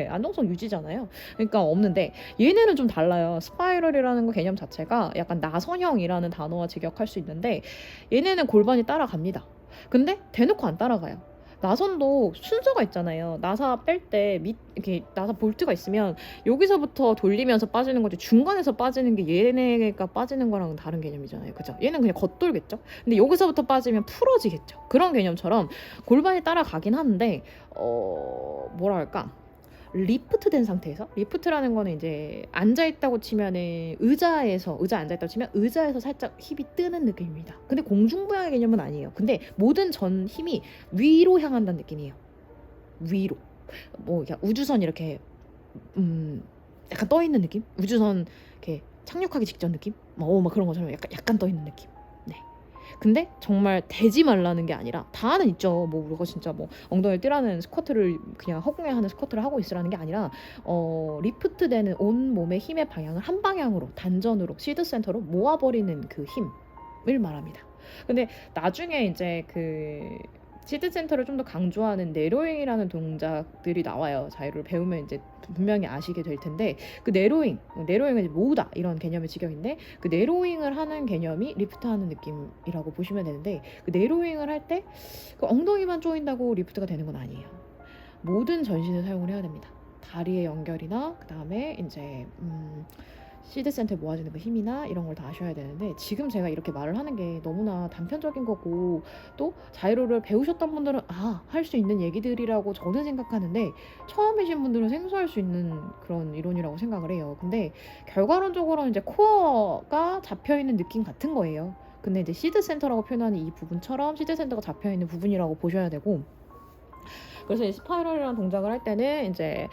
안정성 유지잖아요. 그러니까 없는데, 얘네는 좀 달라요. 스파이럴이라는 거 개념 자체가 약간 나선형이라는 단어와 직역할 수 있는데, 얘네는 골반이 따라갑니다. 근데 대놓고 안 따라가요. 나선도 순서가 있잖아요. 나사 뺄 때 이렇게 나사 볼트가 있으면 여기서부터 돌리면서 빠지는 거지, 중간에서 빠지는 게 얘네가 빠지는 거랑은 다른 개념이잖아요. 그죠? 얘는 그냥 겉돌겠죠. 근데 여기서부터 빠지면 풀어지겠죠. 그런 개념처럼 골반이 따라가긴 하는데 뭐랄까, 리프트 된 상태에서, 리프트라는 거는 이제 앉아있다고 치면은 의자에 앉아있다고 치면 의자에서 살짝 힙이 뜨는 느낌입니다. 근데 공중부양의 개념은 아니에요. 근데 모든 전 힘이 위로 향한다는 느낌이에요. 위로. 뭐 우주선 이렇게 약간 떠 있는 느낌? 우주선 이렇게 착륙하기 직전 느낌? 막 그런 것처럼 약간 떠 있는 느낌. 네. 근데 정말 되지 말라는 게 아니라, 다는 있죠. 뭐 우리가 진짜 뭐 엉덩이를 띠라는 스쿼트를 그냥 허공에 하는 스쿼트를 하고 있으라는 게 아니라, 리프트 되는 온 몸의 힘의 방향을 한 방향으로, 단전으로, 시드 센터로 모아버리는 그 힘을 말합니다. 근데 나중에 이제 시드 센터를 좀 더 강조하는 내로잉이라는 동작들이 나와요. 자유를 배우면 이제 분명히 아시게 될 텐데, 그 내로잉은 이제 모으다 이런 개념의 직역인데, 그 내로잉을 하는 개념이 리프트하는 느낌이라고 보시면 되는데, 그 내로잉을 할 때 그 엉덩이만 조인다고 리프트가 되는 건 아니에요. 모든 전신을 사용을 해야 됩니다. 다리의 연결이나 그 다음에 이제 시드 센터에 모아지는 그 힘이나 이런 걸 다 아셔야 되는데, 지금 제가 이렇게 말을 하는 게 너무나 단편적인 거고, 또 자이로를 배우셨던 분들은 할 수 있는 얘기들이라고 저는 생각하는데, 처음이신 분들은 생소할 수 있는 그런 이론이라고 생각을 해요. 근데 결과론적으로는 이제 코어가 잡혀있는 느낌 같은 거예요. 근데 이제 시드 센터라고 표현하는 이 부분처럼 시드 센터가 잡혀있는 부분이라고 보셔야 되고, 그래서 이 스파이럴이라는 동작을 할 때는 이제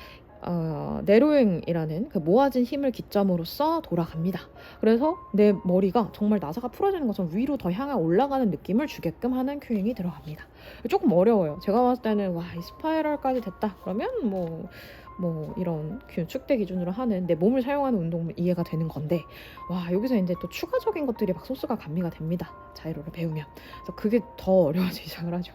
내로잉이라는 그 모아진 힘을 기점으로써 돌아갑니다. 그래서 내 머리가 정말 나사가 풀어지는 것처럼 위로 더 향해 올라가는 느낌을 주게끔 하는 큐잉이 들어갑니다. 조금 어려워요. 제가 봤을 때는 이 스파이럴까지 됐다 그러면 뭐 이런 축대 기준으로 하는 내 몸을 사용하는 운동은 이해가 되는 건데, 여기서 이제 또 추가적인 것들이 막 소스가 가미가 됩니다. 자이로를 배우면. 그래서 그게 더 어려워지기 시작을 하죠.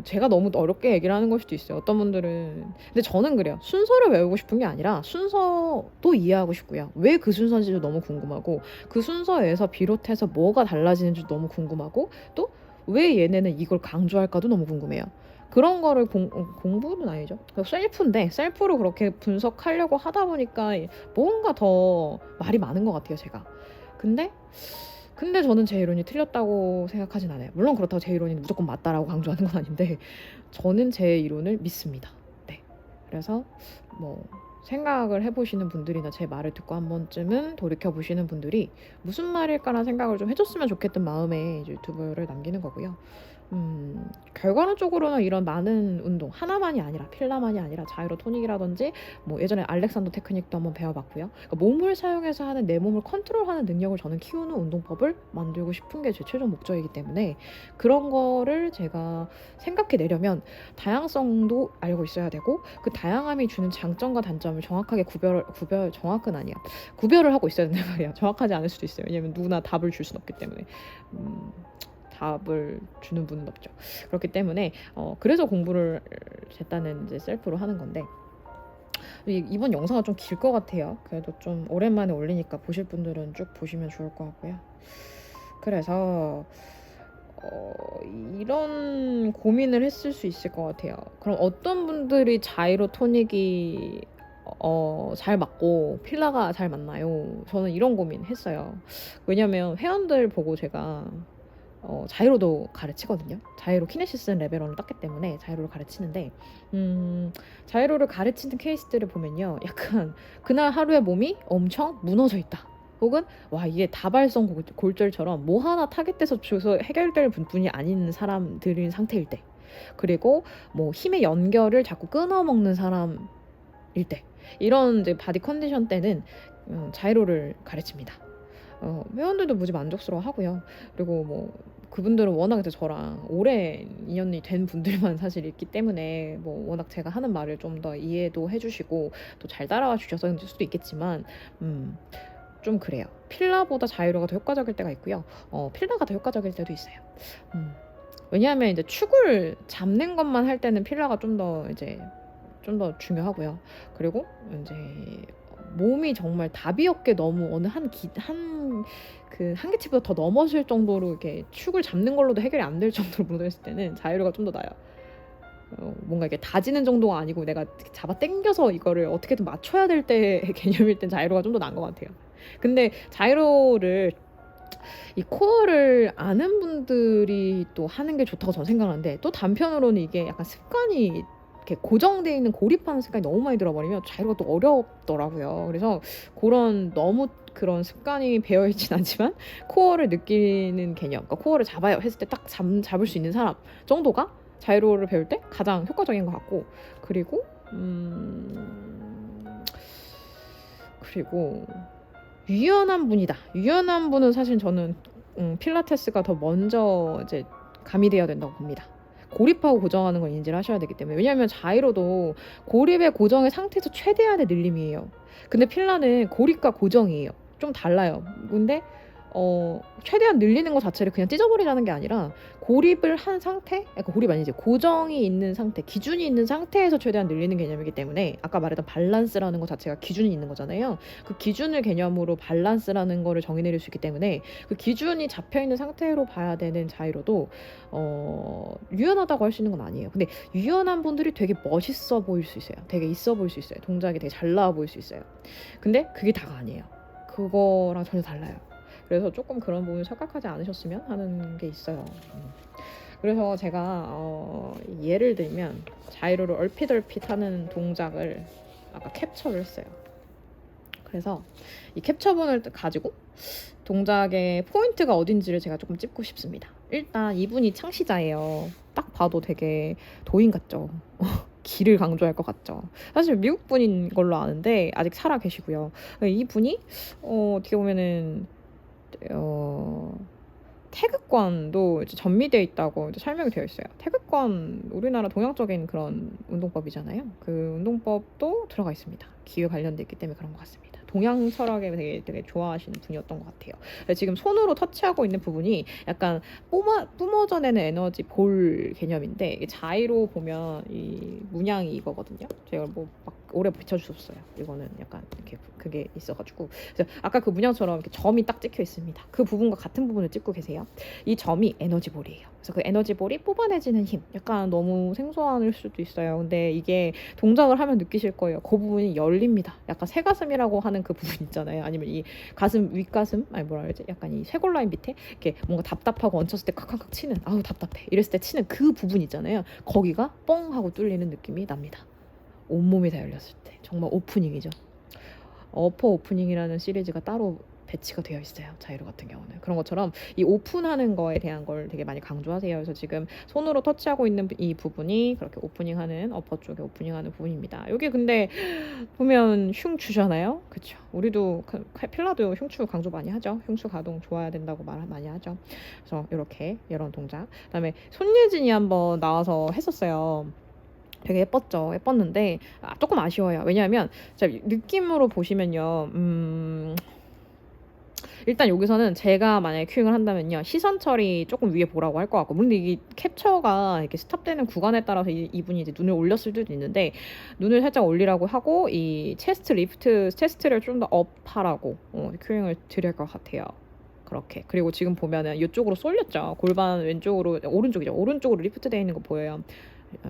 제가 너무 어렵게 얘기를 하는 걸 수도 있어요. 어떤 분들은. 근데 저는 그래요. 순서를 외우고 싶은 게 아니라 순서도 이해하고 싶고요. 왜 그 순서인지도 너무 궁금하고, 그 순서에서 비롯해서 뭐가 달라지는지도 너무 궁금하고, 또 왜 얘네는 이걸 강조할까도 너무 궁금해요. 그런 거를 공부는 아니죠. 셀프인데 셀프로 그렇게 분석하려고 하다 보니까 뭔가 더 말이 많은 것 같아요, 제가. 근데 근데 저는 제 이론이 틀렸다고 생각하진 않아요. 물론 그렇다고 제 이론이 무조건 맞다라고 강조하는 건 아닌데 저는 제 이론을 믿습니다. 네. 그래서 뭐 생각을 해보시는 분들이나 제 말을 듣고 한 번쯤은 돌이켜보시는 분들이 무슨 말일까라는 생각을 좀 해줬으면 좋겠던 마음에 이제 유튜브를 남기는 거고요. 결과론적으로는 이런 많은 운동 하나만이 아니라 필라만이 아니라 자이로토닉이라든지 뭐 예전에 알렉산더 테크닉도 한번 배워봤고요. 그러니까 몸을 사용해서 하는 내 몸을 컨트롤하는 능력을 저는 키우는 운동법을 만들고 싶은 게 제 최종 목적이기 때문에 그런 거를 제가 생각해내려면 다양성도 알고 있어야 되고 그 다양함이 주는 장점과 단점을 정확하게 정확은 아니야. 구별을 하고 있어야 된단 말이야. 정확하지 않을 수도 있어요. 왜냐면 누구나 답을 줄 수는 없기 때문에. 답을 주는 분은 없죠. 그렇기 때문에 그래서 공부를 됐다는 이제 셀프로 하는 건데 이번 영상은 좀 길 것 같아요. 그래도 좀 오랜만에 올리니까 보실 분들은 쭉 보시면 좋을 것 같고요. 그래서 이런 고민을 했을 수 있을 것 같아요. 그럼 어떤 분들이 자이로토닉이 잘 맞고 필라가 잘 맞나요? 저는 이런 고민 했어요. 왜냐면 회원들 보고 제가 자이로도 가르치거든요. 자이로 키네시스 레벨1을 땄기 때문에 자이로를 가르치는데 자이로를 가르치는 케이스들을 보면요. 약간 그날 하루에 몸이 엄청 무너져 있다. 혹은 와 이게 다발성 골절처럼 뭐 하나 타겟돼서 줘서 해결될 분이 아닌 사람들인 상태일 때 그리고 뭐 힘의 연결을 자꾸 끊어먹는 사람일 때 이런 이제 바디 컨디션 때는 자이로를 가르칩니다. 회원들도 무지 만족스러워 하고요. 그리고 뭐 그분들은 워낙 이제 저랑 오래 인연이 된 분들만 사실 있기 때문에 뭐 워낙 제가 하는 말을 좀 더 이해도 해주시고 또 잘 따라와 주셔서일 수도 있겠지만 좀 그래요. 필라보다 자이로가 더 효과적일 때가 있고요. 필라가 더 효과적일 때도 있어요. 왜냐하면 이제 축을 잡는 것만 할 때는 필라가 좀 더 중요하고요. 그리고 이제 몸이 정말 답이 없게 너무 어느 한계치보다 더 넘어질 정도로 이렇게 축을 잡는 걸로도 해결이 안 될 정도로 무너졌을 때는 자이로가 좀 더 나아요. 뭔가 이게 다지는 정도가 아니고 내가 잡아 당겨서 이거를 어떻게든 맞춰야 될 때 개념일 땐 자이로가 좀 더 나은 것 같아요. 근데 자이로를 이 코어를 아는 분들이 또 하는 게 좋다고 저는 생각하는데 또 단편으로는 이게 약간 습관이 이렇게 고정되어 있는 고립하는 습관이 너무 많이 들어버리면 자이로가 또 어렵더라고요. 그래서 너무 그런 습관이 배어있진 않지만 코어를 느끼는 개념, 그러니까 코어를 잡아요 했을 때 딱 잡을 수 있는 사람 정도가 자이로를 배울 때 가장 효과적인 것 같고 그리고 유연한 분이다. 유연한 분은 사실 저는 필라테스가 더 먼저 이제 가미되어야 된다고 봅니다. 고립하고 고정하는 걸 인지를 하셔야 되기 때문에 왜냐하면 자이로도 고립의 고정의 상태에서 최대한의 늘림이에요. 근데 필라는 고립과 고정이에요. 좀 달라요. 근데 최대한 늘리는 것 자체를 그냥 찢어버리자는 게 아니라 고립을 한 상태, 그러니까 고립 아니지 고정이 있는 상태, 기준이 있는 상태에서 최대한 늘리는 개념이기 때문에 아까 말했던 밸런스라는 것 자체가 기준이 있는 거잖아요. 그 기준을 개념으로 밸런스라는 거를 정의 내릴 수 있기 때문에 그 기준이 잡혀 있는 상태로 봐야 되는 자이로도 유연하다고 할 수 있는 건 아니에요. 근데 유연한 분들이 되게 멋있어 보일 수 있어요. 되게 있어 보일 수 있어요. 동작이 되게 잘 나와 보일 수 있어요. 근데 그게 다가 아니에요. 그거랑 전혀 달라요. 그래서 조금 그런 부분을 착각하지 않으셨으면 하는 게 있어요. 그래서 제가 예를 들면 자이로를 얼핏 하는 동작을 아까 캡처를 했어요. 그래서 이 캡처본을 가지고 동작의 포인트가 어딘지를 제가 조금 찝고 싶습니다. 일단 이분이 창시자예요. 딱 봐도 되게 도인 같죠? 기를 강조할 것 같죠. 사실 미국 분인 걸로 아는데 아직 살아 계시고요. 이분이 어떻게 보면은 태극권도 이제 전미되어 있다고 이제 설명이 되어 있어요. 태극권 우리나라 동양적인 그런 운동법이잖아요. 그 운동법도 들어가 있습니다. 기회 관련돼 있기 때문에 그런 것 같습니다. 동양 철학에 되게 좋아하시는 분이었던 것 같아요. 지금 손으로 터치하고 있는 부분이 약간 뿜어져내는 에너지 볼 개념인데 이게 자이로 보면 이 문양이 이거거든요. 제가 뭐 막 오래 비춰주셨어요. 이거는 약간 이렇게 그게 있어가지고 그래서 아까 그 문양처럼 이렇게 점이 딱 찍혀 있습니다. 그 부분과 같은 부분을 찍고 계세요. 이 점이 에너지 볼이에요. 그래서 그 에너지볼이 뽑아내지는 힘. 약간 너무 생소할 수도 있어요. 근데 이게 동작을 하면 느끼실 거예요. 그 부분이 열립니다. 약간 새가슴이라고 하는 그 부분 있잖아요. 아니면 이 가슴, 윗가슴? 아니 뭐라 그러지? 약간 이 쇄골 라인 밑에 이렇게 뭔가 답답하고 얹혔을 때 칵칵칵 치는, 아우 답답해. 이랬을 때 치는 그 부분 있잖아요. 거기가 뻥 하고 뚫리는 느낌이 납니다. 온몸이 다 열렸을 때. 정말 오프닝이죠. 어퍼 오프닝이라는 시리즈가 따로 배치가 되어 있어요. 자이로 같은 경우는. 그런 것처럼 이 오픈하는 거에 대한 걸 되게 많이 강조하세요. 그래서 지금 손으로 터치하고 있는 이 부분이 그렇게 오프닝하는, 어퍼 쪽에 오프닝하는 부분입니다. 여기 근데 보면 흉추잖아요. 그쵸? 우리도 필라도 흉추 강조 많이 하죠. 흉추 가동 좋아야 된다고 말 많이 하죠. 그래서 이렇게 이런 동작. 그다음에 손예진이 한번 나와서 했었어요. 되게 예뻤는데 조금 아쉬워요. 왜냐하면 느낌으로 보시면요, 일단 여기서는 제가 만약에 큐잉을 한다면요, 시선 처리 조금 위에 보라고 할 것 같고, 근데 이게 캡처가 이렇게 스탑되는 구간에 따라서 이분이 이제 눈을 올렸을 수도 있는데, 눈을 살짝 올리라고 하고 이 체스트를 좀 더 업하라고 큐잉을 드릴 것 같아요. 그렇게. 그리고 지금 보면은 이쪽으로 쏠렸죠. 골반 왼쪽으로, 오른쪽으로 리프트 되어 있는 거 보여요.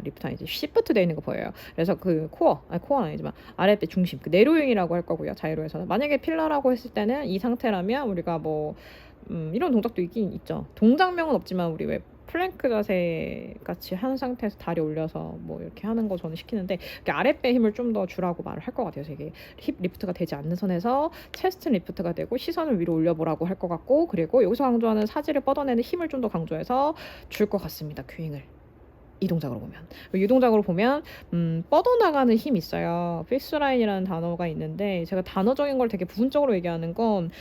리프트 아니지, 시프트 되어 있는 거 보여요. 그래서 그 코어는 아니지만 아랫배 중심, 그 내로잉이라고 할 거고요. 자이로에서는 만약에 필라라고 했을 때는 이 상태라면 우리가 뭐 이런 동작도 있긴 있죠. 동작명은 없지만 우리 왜 플랭크 자세 같이 한 상태에서 다리 올려서 뭐 이렇게 하는 거 저는 시키는데, 아랫배 힘을 좀 더 주라고 말을 할 것 같아요. 이게 힙 리프트가 되지 않는 선에서 체스트 리프트가 되고 시선을 위로 올려보라고 할 것 같고, 그리고 여기서 강조하는 사지를 뻗어내는 힘을 좀 더 강조해서 줄 것 같습니다. 큐잉을. 이 동작으로 보면, 이 동작으로 보면 뻗어나가는 힘이 있어요. 피스라인이라는 단어가 있는데, 제가 단어적인 걸 되게 부분적으로 얘기하는 건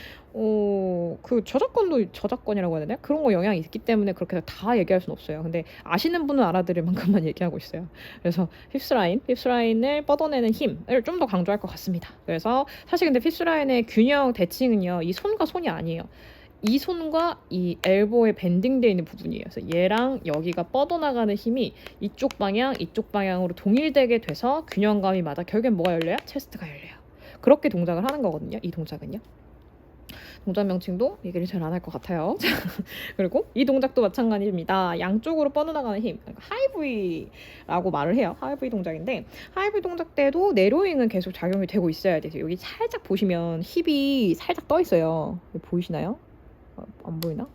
그 저작권이라고 해야 되나? 그런 거 영향이 있기 때문에 그렇게 다 얘기할 수는 없어요. 근데 아시는 분은 알아들을 만큼만 얘기하고 있어요. 그래서 힙스라인을 뻗어내는 힘을 좀 더 강조할 것 같습니다. 그래서 사실 근데 힙스라인의 균형 대칭은요, 이 손과 손이 아니에요. 이 손과 이 엘보에 밴딩되어 있는 부분이에요. 그래서 얘랑 여기가 뻗어나가는 힘이 이쪽 방향으로 동일되게 돼서 균형감이 맞아. 결국엔 뭐가 열려요? 체스트가 열려요. 그렇게 동작을 하는 거거든요. 이 동작은요. 동작 명칭도 얘기를 잘 안 할 것 같아요. 그리고 이 동작도 마찬가지입니다. 양쪽으로 뻗어나가는 힘, 하이브이라고 말을 해요. 하이브이 동작인데, 하이브이 동작 때도 내로잉은 계속 작용이 되고 있어야 돼요. 여기 살짝 보시면 힙이 살짝 떠 있어요. 보이시나요? 안 보이나?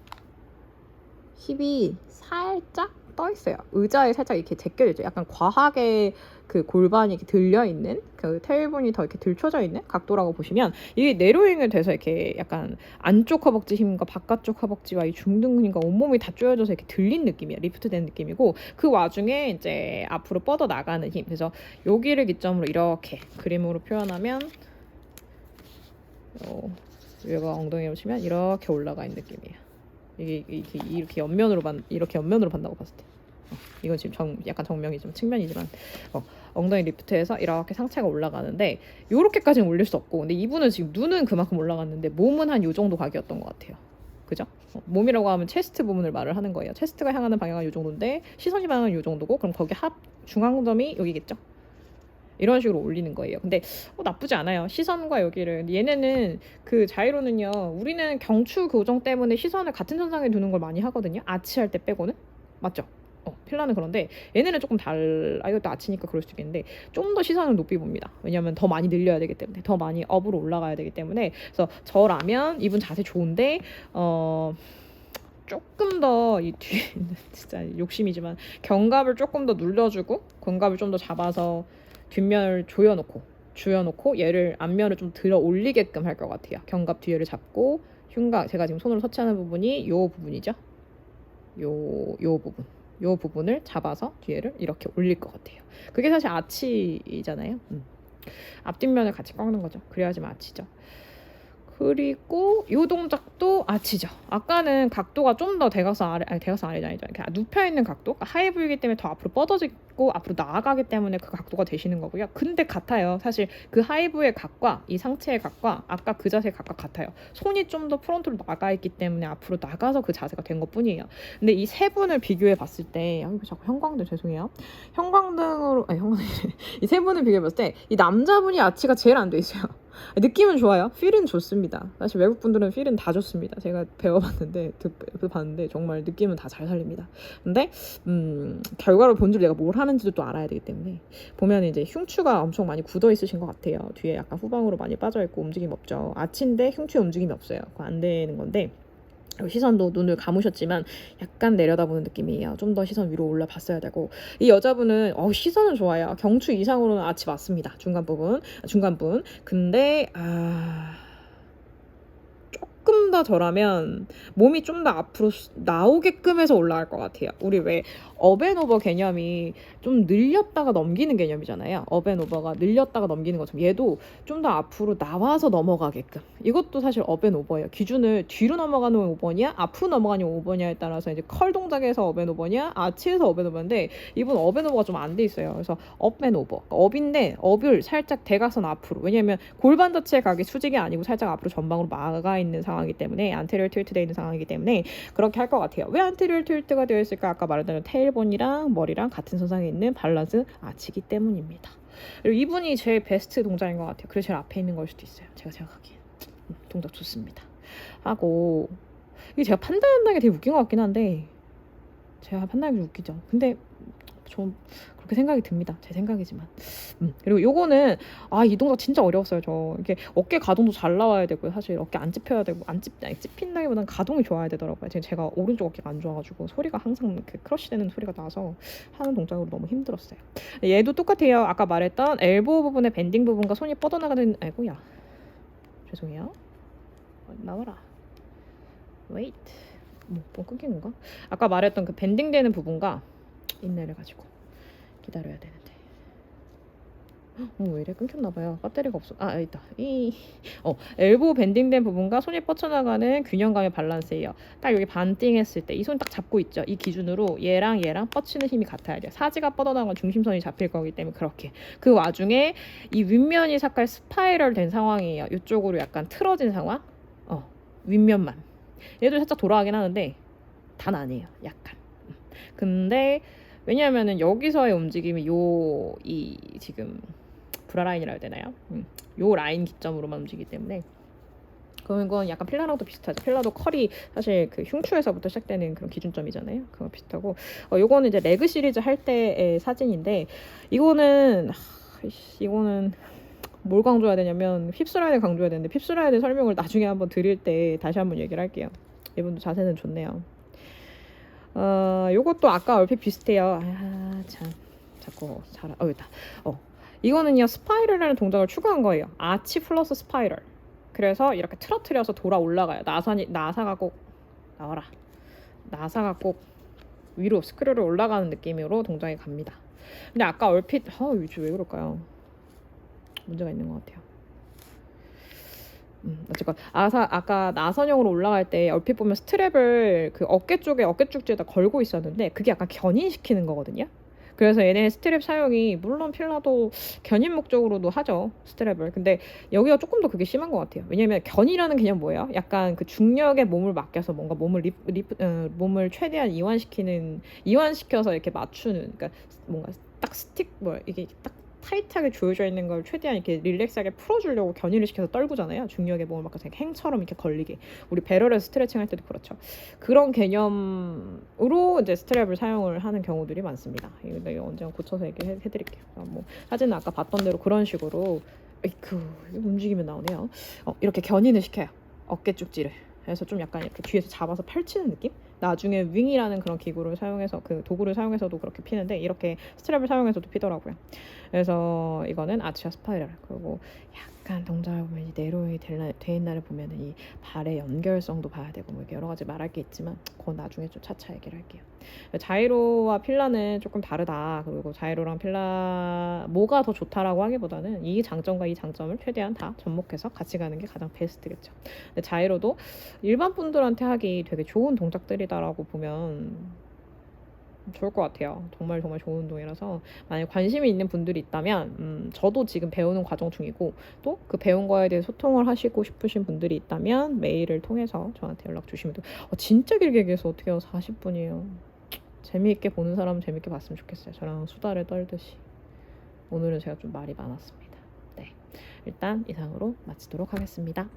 힙이 살짝 떠 있어요. 의자에 살짝 이렇게 제껴져. 약간 과하게 그 골반이 이렇게 들려 있는, 그 테일본이 더 이렇게 들쳐져 있는 각도라고 보시면, 이게 내로잉을 돼서 이렇게 약간 안쪽 허벅지 힘과 바깥쪽 허벅지와 이 중등 힘과 온몸이 다 조여져서 이렇게 들린 느낌이야. 리프트된 느낌이고, 그 와중에 이제 앞으로 뻗어 나가는 힘. 그래서 여기를 기점으로 이렇게 그림으로 표현하면, 얘가 엉덩이로 치면 이렇게 올라가 있는 느낌이에요. 이게 이렇게 옆면으로 판다고 봤을 때, 이건 지금 약간 정면이지만 측면이지만, 엉덩이 리프트에서 이렇게 상체가 올라가는데, 요렇게까지는 올릴 수 없고, 근데 이분은 지금 눈은 그만큼 올라갔는데 몸은 한 요 정도 각이었던 것 같아요. 그죠? 몸이라고 하면 체스트 부분을 말을 하는 거예요. 체스트가 향하는 방향은 요 정도인데 시선이 방향은 요 정도고, 그럼 거기 중앙점이 여기겠죠? 이런 식으로 올리는 거예요. 근데 나쁘지 않아요. 시선과 여기를. 얘네는 그 자이로는요, 우리는 경추 교정 때문에 시선을 같은 선상에 두는 걸 많이 하거든요. 아치할 때 빼고는. 맞죠? 필라는 그런데 얘네는 조금 이것도 아치니까 그럴 수 있겠는데, 좀 더 시선을 높이 봅니다. 왜냐면 더 많이 늘려야 되기 때문에, 더 많이 업으로 올라가야 되기 때문에. 그래서 저라면 이분 자세 좋은데 조금 더 이 뒤에 진짜 욕심이지만 견갑을 조금 더 눌러주고, 견갑을 좀 더 잡아서 뒷면을 조여놓고 얘를 앞면을 좀 들어 올리게끔 할 것 같아요. 견갑 뒤에를 잡고, 흉곽, 제가 지금 손으로 터치하는 부분이 요 부분이죠. 요 부분을 잡아서 뒤에를 이렇게 올릴 것 같아요. 그게 사실 아치잖아요. 앞뒷면을 같이 꺾는 거죠. 그래야지만 아치죠. 그리고 이 동작도 아치죠. 아까는 각도가 좀 더 대각선 아래는 아니죠. 이렇게 눕혀 있는 각도, 하이브이기 때문에 더 앞으로 뻗어지고 앞으로 나아가기 때문에 그 각도가 되시는 거고요. 근데 같아요. 사실 그 하이브의 각과 이 상체의 각과 아까 그 자세의 각과 같아요. 손이 좀 더 프론트로 나가 있기 때문에 앞으로 나가서 그 자세가 된 것뿐이에요. 근데 이 세 분을 비교해 봤을 때, 자꾸 형광등 죄송해요. 이 세 분을 비교해 봤을 때 이 남자분이 아치가 제일 안 돼 있어요. 느낌은 좋아요. 필은 좋습니다. 사실 외국 분들은 필은 다 좋습니다. 제가 봤는데 정말 느낌은 다 잘 살립니다. 근데 결과를 본줄 내가 뭘 하는지도 또 알아야 되기 때문에 보면 이제 흉추가 엄청 많이 굳어 있으신 것 같아요. 뒤에 약간 후방으로 많이 빠져 있고 움직임 없죠. 아치인데 흉추에 움직임이 없어요. 그거 안 되는 건데. 시선도 눈을 감으셨지만 약간 내려다보는 느낌이에요. 좀 더 시선 위로 올려 봤어야 되고 이 여자분은 시선은 좋아요. 경추 이상으로는 아치 맞습니다. 중간분. 근데 조금 더 저라면 몸이 좀 더 앞으로 나오게끔 해서 올라갈 것 같아요. 우리 왜 업앤오버 개념이 좀 늘렸다가 넘기는 개념이잖아요. 업앤오버가 늘렸다가 넘기는 것처럼 얘도 좀 더 앞으로 나와서 넘어가게끔. 이것도 사실 업앤오버예요. 기준을 뒤로 넘어가는 오버냐 앞으로 넘어가는 오버냐에 따라서 이제 컬 동작에서 업앤오버냐 아치에서 업앤오버인데 이분 업앤오버가 좀 안 돼 있어요. 그래서 업앤오버 업인데 업을 살짝 대각선 앞으로, 왜냐면 골반 자체 각이 수직이 아니고 살짝 앞으로 전방으로 막아 있는 상황이기 때문에 안테리어 틸트 되어 있는 상황이기 때문에 그렇게 할 것 같아요. 왜 안테리어 틸트가 되어 있을까? 아까 말했던 테일본이랑 머리랑 같은 선상에 있는 밸런스 아치기 때문입니다. 그리고 이분이 제일 베스트 동작인 것 같아요. 그래서 제일 앞에 있는 걸 수도 있어요. 제가 생각하기엔 동작 좋습니다. 하고 이게 제가 판단한다는 게 되게 웃긴 것 같긴 한데 제가 판단하기 좀 웃기죠. 근데 좀 그렇게 생각이 듭니다. 제 생각이지만. 그리고 요거는 이 동작 진짜 어려웠어요. 저 이렇게 어깨 가동도 잘 나와야 되고요. 사실 어깨 안 찝혀야 되고 찝힌다기보다는 가동이 좋아야 되더라고요. 제가 오른쪽 어깨가 안 좋아가지고 소리가 항상 그 크러쉬 되는 소리가 나서 하는 동작으로 너무 힘들었어요. 얘도 똑같아요. 아까 말했던 엘보 부분의 밴딩 부분과 손이 뻗어나가는 아이고야. 죄송해요. 나와라. 웨이트. 뭐 끊기는 건가? 아까 말했던 그 밴딩 되는 부분과 인내를 가지고 기다려야 되는데 왜 이래 끊겼나봐요. 배터리가 없어. 있다. 엘보 밴딩된 부분과 손이 뻗쳐나가는 균형감의 밸런스예요. 딱 여기 반띵 했을 때 이 손 딱 잡고 있죠. 이 기준으로 얘랑 뻗치는 힘이 같아야 돼요. 사지가 뻗어나가면 중심선이 잡힐 거기 때문에 그렇게. 그 와중에 이 윗면이 살짝 스파이럴 된 상황이에요. 이쪽으로 약간 틀어진 상황. 윗면만. 얘도 살짝 돌아가긴 하는데 단 아니에요. 약간. 근데 왜냐하면은 여기서의 움직임이 이 지금 브라라인이라 해야 되나요? 요 라인 기점으로만 움직이기 때문에 그런 건 약간 필라랑도 비슷하죠. 필라도 컬이 사실 그 흉추에서부터 시작되는 그런 기준점이잖아요. 그거 비슷하고 요거는 이제 레그 시리즈 할 때의 사진인데 이거는 뭘 강조해야 되냐면 힙스라인을 강조해야 되는데 힙스라인의 설명을 나중에 한번 드릴 때 다시 한번 얘기를 할게요. 이분도 자세는 좋네요. 요것도 아까 얼핏 비슷해요. 참 자꾸 여기다. 이거는요 스파이럴이라는 동작을 추가한 거예요. 아치 플러스 스파이럴. 그래서 이렇게 틀어뜨려서 돌아 올라가요. 나사가 꼭 나와라. 나사가 꼭 위로 스크류로 올라가는 느낌으로 동작이 갑니다. 근데 아까 얼핏 왜 그럴까요? 문제가 있는 것 같아요. 어쨌건 아까 나선형으로 올라갈 때 얼핏 보면 스트랩을 그 어깨 쪽지에다 걸고 있었는데 그게 약간 견인시키는 거거든요. 그래서 얘네 스트랩 사용이 물론 필라도 견인 목적으로도 하죠. 스트랩을. 근데 여기가 조금 더 그게 심한 것 같아요. 왜냐면 견이라는 개념 뭐예요? 약간 그 중력에 몸을 맡겨서 뭔가 몸을 최대한 이완시켜서 이렇게 맞추는, 그러니까 뭔가 딱 이게 딱 타이트하게 조여져 있는 걸 최대한 이렇게 릴렉스하게 풀어주려고 견인을 시켜서 떨구잖아요. 중력에 몸을 맡겨서 행처럼 이렇게 걸리게. 우리 배럴에 스트레칭 할 때도 그렇죠. 그런 개념으로 이제 스트랩을 사용을 하는 경우들이 많습니다. 이거 내가 언젠가 고쳐서 얘기해드릴게요. 뭐 사진은 아까 봤던 대로 그런 식으로 움직이면 나오네요. 이렇게 견인을 시켜요. 어깨 쪽지를. 그래서 좀 약간 이렇게 뒤에서 잡아서 펼치는 느낌? 나중에 윙이라는 그런 기구를 사용해서 그 도구를 사용해서도 그렇게 피는데 이렇게 스트랩을 사용해서도 피더라고요. 그래서 이거는 아치와 스파이럴. 그리고 약간 동작을 보면 이 네로이 돼 있나를 보면은 이 발의 연결성도 봐야 되고 뭐 여러 가지 말할 게 있지만 그건 나중에 좀 차차 얘기를 할게요. 자이로와 필라는 조금 다르다. 그리고 자이로랑 필라 뭐가 더 좋다라고 하기보다는 이 장점과 이 장점을 최대한 다 접목해서 같이 가는 게 가장 베스트겠죠. 근데 자이로도 일반 분들한테 하기 되게 좋은 동작들이다라고 보면 좋을 것 같아요. 정말 좋은 운동이라서 만약에 관심이 있는 분들이 있다면 저도 지금 배우는 과정 중이고 또 그 배운 거에 대해 소통을 하시고 싶으신 분들이 있다면 메일을 통해서 저한테 연락 주시면 돼요. 진짜 길게 얘기해서 어떻게 해요? 40분이에요. 재미있게 보는 사람은 재미있게 봤으면 좋겠어요. 저랑 수다를 떨듯이. 오늘은 제가 좀 말이 많았습니다. 네. 일단 이상으로 마치도록 하겠습니다.